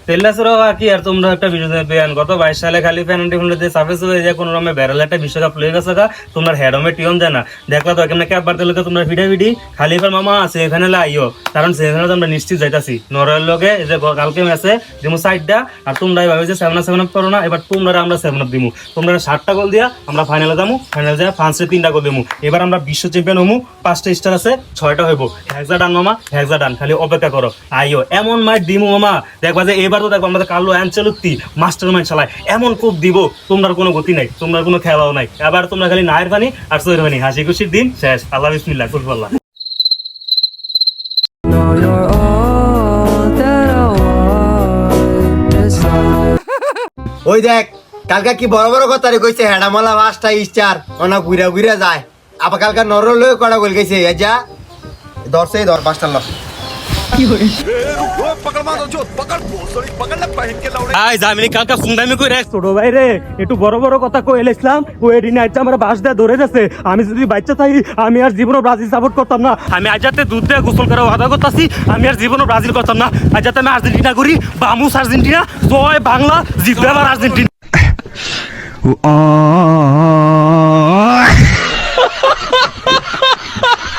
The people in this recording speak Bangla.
তেলাসেরও কি আর তোমরা একটা বিষয় বেয়ান গত 22 সালে খালি পেনাল্টি ফুলতে সাফেস হয়ে যায় কোন রকমে ব্যারেল একটা বিশ্বকাপ লয়ে গেছে গা তোমরা হেডমে টিয়ন জানা দেখলা তো কেমনে ক্যাপ বাড়তে লোকে তোমরা ভিডি খালি এবার মামা সেমিফাইনালে আইও কারণ সেমিফাইনালে আমরা নিশ্চিত যাইতাছি নরওয়ের লগে এই যে কালকে ম্যাচে দিমু সাইডটা আর তোমরা ভাবে যে 7-7 করো না এবার তোমরা আমরা 7 দিমু তোমরা 7টা গোল দিয়া আমরা ফাইনালে যামু ফাইনালে যায় ফ্রান্সে 3টা গোল দিমু এবার আমরা বিশ্ব চ্যাম্পিয়ন হমু 5টা স্টার আছে 6টা হইব হেক্সা ডান মামা হেক্সা ডান খালি অপেক্ষা করো আইও এমন মাইট দিমু মামা দেখবা যে এবার তো দেখবা আমাদের কার্লো অ্যানচেলত্তি মাস্টারমাইন্ড চালায় এমন খুব দিব তোমরা কোনো গতি নাই তোমরা কোনো খেলাও নাই এবার তোমরা খালি নায়ের পানি আর সৈর পানি হাসি খুশির দিন শেষ আল্লাহ বিসমিল্লাহ কুলফাল্লাহ ওই দেখ কালকা কি বড় বড় কথা রে কইছে হেডামালা 5টা স্টার অনা ঘুরা ঘুরা যায় আবার কালকা নর লয়ে কড়া গোল গেছে যা ধরছে ধর 5টা লস আই জামিনি কালকা ফুন্ডামি কই রাখ ছোট ভাই রে একটু বড় বড় কথা কইলে ইসলাম ওই এডিন আইতে আমরা বাস দে ধরে যাচ্ছে আমি যদি বাচ্চা থাকি আমি আর জীবনে ব্রাজিল সাপোর্ট করতাম না আমি আজাতে দুধ দিয়ে গোসল করে ওয়াদা করতেছি আমি আর জীবনে ব্রাজিল করতাম না আজাতে আমি আর্জেন্টিনা করি বামুস আর্জেন্টিনা জয় বাংলা জিতবে আবার আর্জেন্টিনা